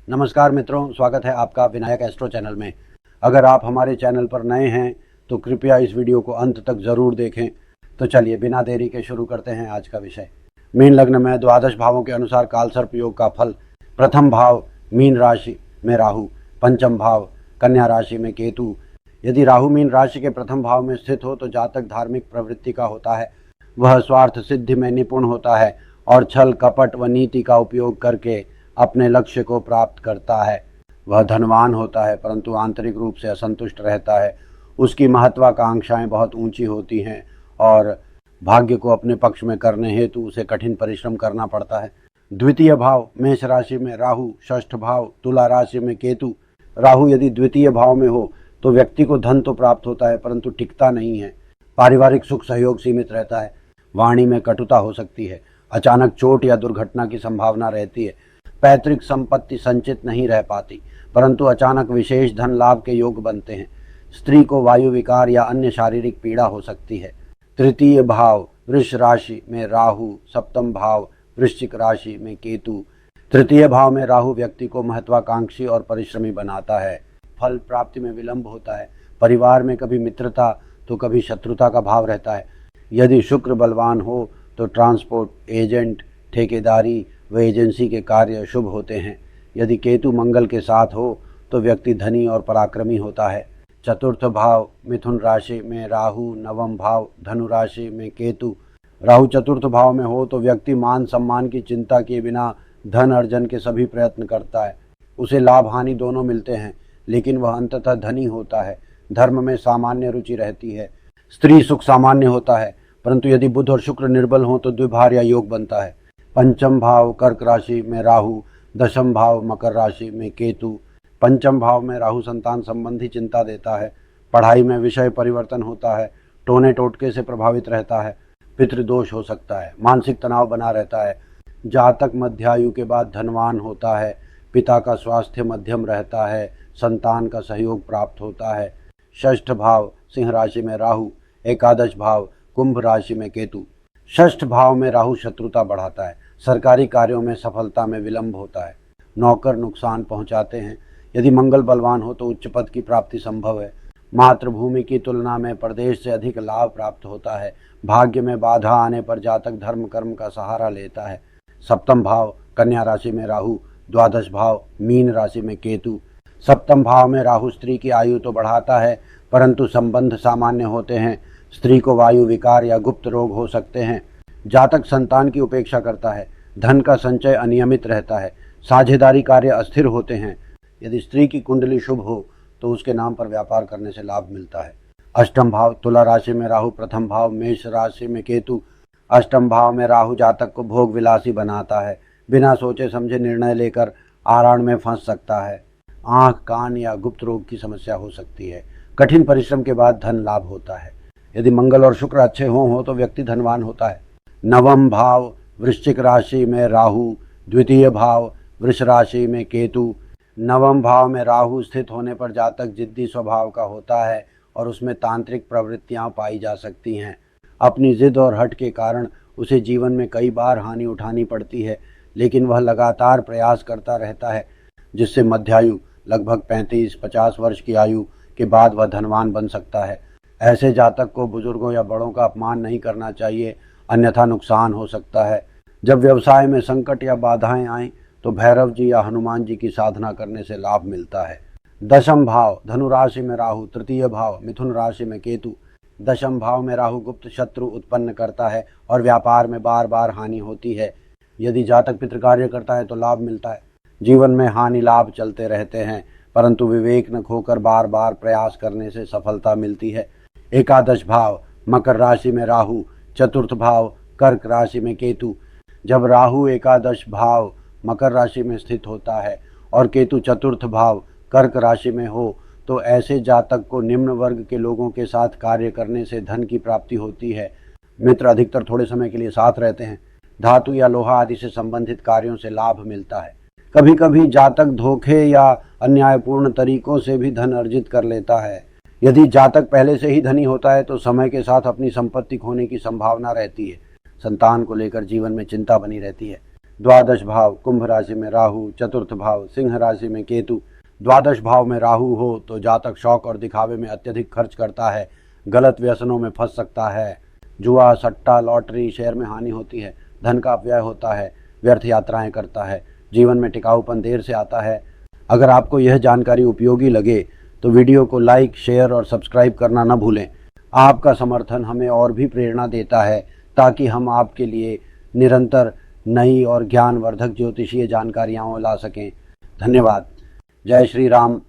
नमस्कार मित्रों, स्वागत है आपका विनायक एस्ट्रो चैनल में। अगर आप हमारे चैनल पर नए हैं तो कृपया इस वीडियो को अंत तक ज़रूर देखें। तो चलिए बिना देरी के शुरू करते हैं आज का विषय। मीन लग्न में द्वादश भावों के अनुसार कालसर्प योग का फल। प्रथम भाव मीन राशि में राहु, पंचम भाव कन्या राशि में केतु। यदि राहु मीन राशि के प्रथम भाव में स्थित हो तो जातक धार्मिक प्रवृत्ति का होता है। वह स्वार्थ सिद्धि में निपुण होता है और छल कपट व नीति का उपयोग करके अपने लक्ष्य को प्राप्त करता है। वह धनवान होता है परंतु आंतरिक रूप से असंतुष्ट रहता है। उसकी महत्वाकांक्षाएं बहुत ऊंची होती हैं और भाग्य को अपने पक्ष में करने हेतु उसे कठिन परिश्रम करना पड़ता है। द्वितीय भाव मेष राशि में राहु, षष्ठ भाव तुला राशि में केतु। राहु यदि द्वितीय भाव में हो तो व्यक्ति को धन तो प्राप्त होता है परंतु टिकता नहीं है। पारिवारिक सुख सहयोग सीमित रहता है। वाणी में कटुता हो सकती है। अचानक चोट या दुर्घटना की संभावना रहती है। पैतृक संपत्ति संचित नहीं रह पाती परंतु अचानक विशेष धन लाभ के योग बनते हैं। स्त्री को वायु विकार या अन्य शारीरिक पीड़ा हो सकती है। तृतीय भाव वृष राशि में राहु, सप्तम भाव वृश्चिक राशि में केतु। तृतीय भाव में राहु व्यक्ति को महत्वाकांक्षी और परिश्रमी बनाता है। फल प्राप्ति में विलंब होता है। परिवार में कभी मित्रता तो कभी शत्रुता का भाव रहता है। यदि शुक्र बलवान हो तो ट्रांसपोर्ट, एजेंट, ठेकेदारी व एजेंसी के कार्य शुभ होते हैं। यदि केतु मंगल के साथ हो तो व्यक्ति धनी और पराक्रमी होता है। चतुर्थ भाव मिथुन राशि में राहु, नवम भाव धनु राशि में केतु। राहु चतुर्थ भाव में हो तो व्यक्ति मान सम्मान की चिंता किए बिना धन अर्जन के सभी प्रयत्न करता है। उसे लाभ हानि दोनों मिलते हैं लेकिन वह अंततः धनी होता है। धर्म में सामान्य रुचि रहती है। स्त्री सुख सामान्य होता है परंतु यदि बुध और शुक्र निर्बल हों तो द्विभार्या योग बनता है। पंचम भाव कर्क राशि में राहु, दशम भाव मकर राशि में केतु। पंचम भाव में राहु संतान संबंधी चिंता देता है। पढ़ाई में विषय परिवर्तन होता है। टोने टोटके से प्रभावित रहता है। पितृदोष हो सकता है। मानसिक तनाव बना रहता है। जातक मध्यायु के बाद धनवान होता है। पिता का स्वास्थ्य मध्यम रहता है। संतान का सहयोग प्राप्त होता है। षष्ठ भाव सिंह राशि में राहु, एकादश भाव कुंभ राशि में केतु। षष्ठ भाव में राहु शत्रुता बढ़ाता है। सरकारी कार्यों में सफलता में विलंब होता है। नौकर नुकसान पहुंचाते हैं। यदि मंगल बलवान हो तो उच्च पद की प्राप्ति संभव है। मातृभूमि की तुलना में प्रदेश से अधिक लाभ प्राप्त होता है। भाग्य में बाधा आने पर जातक धर्म कर्म का सहारा लेता है। सप्तम भाव कन्या राशि में राहु, द्वादश भाव मीन राशि में केतु। सप्तम भाव में राहु स्त्री की आयु तो बढ़ाता है परंतु संबंध सामान्य होते हैं। स्त्री को वायु विकार या गुप्त रोग हो सकते हैं। जातक संतान की उपेक्षा करता है। धन का संचय अनियमित रहता है। साझेदारी कार्य अस्थिर होते हैं। यदि स्त्री की कुंडली शुभ हो तो उसके नाम पर व्यापार करने से लाभ मिलता है। अष्टम भाव तुला राशि में राहु, प्रथम भाव मेष राशि में केतु। अष्टम भाव में राहु जातक को भोग विलासी बनाता है। बिना सोचे समझे निर्णय लेकर आराण में फंस सकता है। आंख, कान या गुप्त रोग की समस्या हो सकती है। कठिन परिश्रम के बाद धन लाभ होता है। यदि मंगल और शुक्र अच्छे हो तो व्यक्ति धनवान होता है। नवम भाव वृश्चिक राशि में राहु, द्वितीय भाव वृष राशि में केतु। नवम भाव में राहु स्थित होने पर जातक जिद्दी स्वभाव का होता है और उसमें तांत्रिक प्रवृत्तियां पाई जा सकती हैं। अपनी जिद और हट के कारण उसे जीवन में कई बार हानि उठानी पड़ती है लेकिन वह लगातार प्रयास करता रहता है जिससे मध्यायु लगभग 35-50 वर्ष की आयु के बाद वह धनवान बन सकता है। ऐसे जातक को बुजुर्गों या बड़ों का अपमान नहीं करना चाहिए अन्यथा नुकसान हो सकता है। जब व्यवसाय में संकट या बाधाएं आएं तो भैरव जी या हनुमान जी की साधना करने से लाभ मिलता है। दशम भाव धनु राशि में राहु, तृतीय भाव मिथुन राशि में केतु। दशम भाव में राहु गुप्त शत्रु उत्पन्न करता है और व्यापार में बार बार हानि होती है। यदि जातक पितृ कार्य करता है तो लाभ मिलता है। जीवन में हानि लाभ चलते रहते हैं परंतु विवेक न खोकर बार बार प्रयास करने से सफलता मिलती है। एकादश भाव मकर राशि में राहु, चतुर्थ भाव कर्क राशि में केतु। जब राहु एकादश भाव मकर राशि में स्थित होता है और केतु चतुर्थ भाव कर्क राशि में हो तो ऐसे जातक को निम्न वर्ग के लोगों के साथ कार्य करने से धन की प्राप्ति होती है। मित्र अधिकतर थोड़े समय के लिए साथ रहते हैं। धातु या लोहा आदि से संबंधित कार्यों से लाभ मिलता है। कभी कभी जातक धोखे या अन्यायपूर्ण तरीकों से भी धन अर्जित कर लेता है। यदि जातक पहले से ही धनी होता है तो समय के साथ अपनी संपत्ति खोने की संभावना रहती है। संतान को लेकर जीवन में चिंता बनी रहती है। द्वादश भाव कुंभ राशि में राहु, चतुर्थ भाव सिंह राशि में केतु। द्वादश भाव में राहु हो तो जातक शौक और दिखावे में अत्यधिक खर्च करता है, गलत व्यसनों में फंस सकता है। जुआ, सट्टा, लॉटरी, शेयर में हानि होती है, धन का अपव्यय होता है, व्यर्थ यात्राएं करता है, जीवन में टिकाऊपन देर से आता है। अगर आपको यह जानकारी उपयोगी लगे तो वीडियो को लाइक, शेयर और सब्सक्राइब करना न भूलें। आपका समर्थन हमें और भी प्रेरणा देता है ताकि हम आपके लिए निरंतर नई और ज्ञानवर्धक ज्योतिषीय जानकारियाँ ला सकें। धन्यवाद। जय श्री राम।